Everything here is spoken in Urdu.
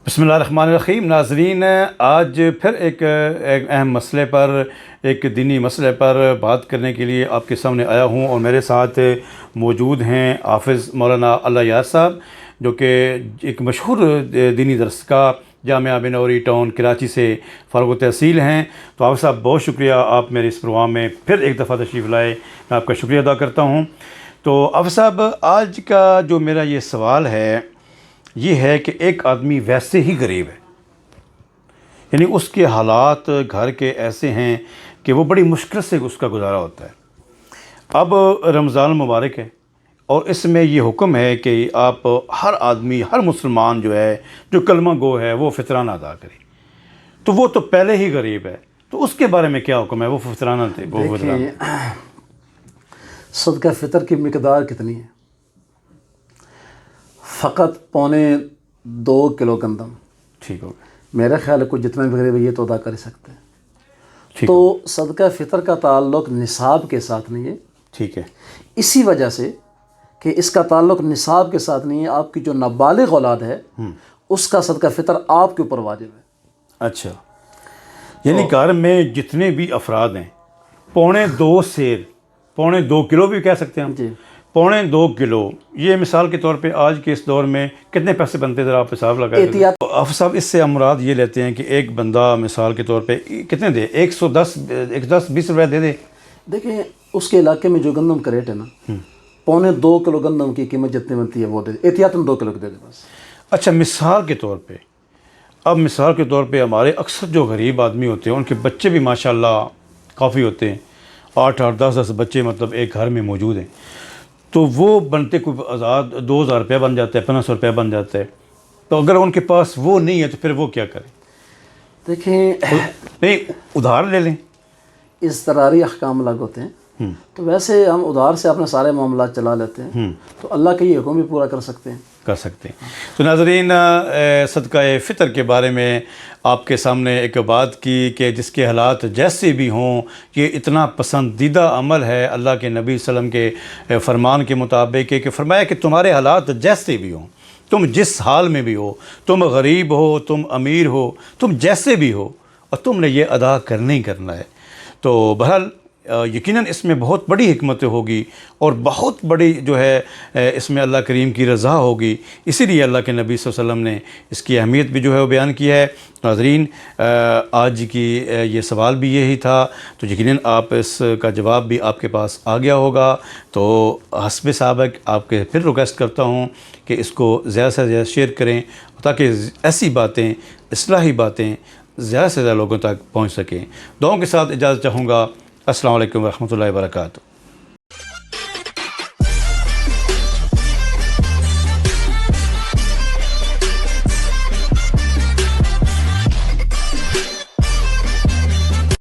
بسم اللہ الرحمن الرحیم. ناظرین، آج پھر ایک اہم مسئلے پر، ایک دینی مسئلے پر بات کرنے کے لیے آپ کے سامنے آیا ہوں، اور میرے ساتھ موجود ہیں حافظ مولانا اللہ یار صاحب، جو کہ ایک مشہور دینی درسگاہ جامعہ بنوری ٹاؤن کراچی سے فارغ التحصیل ہیں. تو حافظ صاحب، بہت شکریہ، آپ میرے اس پروگرام میں پھر ایک دفعہ تشریف لائے. میں آپ کا شکریہ ادا کرتا ہوں. تو حافظ صاحب، آج کا جو میرا یہ سوال ہے یہ ہے کہ ایک آدمی ویسے ہی غریب ہے، یعنی اس کے حالات گھر کے ایسے ہیں کہ وہ بڑی مشکل سے اس کا گزارا ہوتا ہے. اب رمضان مبارک ہے، اور اس میں یہ حکم ہے کہ آپ ہر آدمی، ہر مسلمان جو ہے، جو کلمہ گو ہے، وہ فطرانہ ادا کرے. تو وہ تو پہلے ہی غریب ہے، تو اس کے بارے میں کیا حکم ہے؟ وہ فطرانہ دے. دیکھیں، صدقہ فطر کی مقدار کتنی ہے؟ فقط 2.25 کلو گندم. ٹھیک ہو گیا. میرا خیال ہے کوئی جتنا بھی غریب ہے یہ تو ادا کر سکتے ہیں. ٹھیک تو صدقہ فطر کا تعلق نصاب کے ساتھ نہیں ہے. ٹھیک ہے. اسی وجہ سے کہ اس کا تعلق نصاب کے ساتھ نہیں ہے، آپ کی جو نابالغ اولاد ہے اس کا صدقہ فطر آپ کے اوپر واجب ہے. اچھا، یعنی گھر میں جتنے بھی افراد ہیں، 2.25 سیر، 2.25 کلو بھی کہہ سکتے ہیں ہم. جی، 2.25 کلو، یہ مثال کے طور پہ آج کے اس دور میں کتنے پیسے بنتے ہیں؟ ذرا آپ حساب لگائیں. احتیاط. حافظ صاحب، اس سے ہم مراد یہ لیتے ہیں کہ ایک بندہ مثال کے طور پہ کتنے دے؟ 110-20 روپے دے دے. دیکھیں، اس کے علاقے میں جو گندم کا ریٹ ہے نا، 2.25 کلو گندم کی قیمت جتنی بنتی ہے وہ دے دے. احتیاطاً 2 کلو دے دے بس. اچھا، مثال کے طور پہ، اب مثال کے طور پہ ہمارے اکثر جو غریب آدمی ہوتے ہیں ان کے بچے بھی ماشاءاللہ کافی ہوتے ہیں، 8-8 10-10 بچے مطلب ایک گھر میں موجود ہیں. تو وہ بنتے کوئی آزاد 2,000 روپیہ بن جاتا ہے، 1,500 روپیہ بن جاتا ہے. تو اگر ان کے پاس وہ نہیں ہے تو پھر وہ کیا کریں؟ دیکھیں، نہیں، ادھار لے لیں. اضطراری احکام الگ ہوتے ہیں، تو ویسے ہم ادھار سے اپنے سارے معاملات چلا لیتے ہیں، تو اللہ کے یہ حکم بھی پورا کر سکتے ہیں. تو ناظرین، صدقہ فطر کے بارے میں آپ کے سامنے ایک بات کی کہ جس کے حالات جیسے بھی ہوں، یہ اتنا پسندیدہ عمل ہے اللہ کے نبی صلی اللہ علیہ وسلم کے فرمان کے مطابق کہ فرمایا کہ تمہارے حالات جیسے بھی ہوں، تم جس حال میں بھی ہو، تم غریب ہو، تم امیر ہو، تم جیسے بھی ہو، اور تم نے یہ ادا کرنا ہی کرنا ہے. تو بہرحال یقیناً اس میں بہت بڑی حکمت ہوگی، اور بہت بڑی جو ہے اس میں اللہ کریم کی رضا ہوگی. اسی لیے اللہ کے نبی صلی اللہ علیہ وسلم نے اس کی اہمیت بھی جو ہے وہ بیان کی ہے. ناظرین، آج کی یہ سوال بھی یہی تھا، تو یقیناً آپ اس کا جواب بھی آپ کے پاس آ گیا ہوگا. تو حسب سابق آپ کے پھر ریکویسٹ کرتا ہوں کہ اس کو زیادہ سے زیادہ شیئر کریں، تاکہ ایسی باتیں، اصلاحی باتیں زیادہ سے زیادہ لوگوں تک پہنچ سکیں. دعاؤں کے ساتھ اجازت چاہوں گا. السلام علیکم ورحمۃ اللہ وبرکاتہ.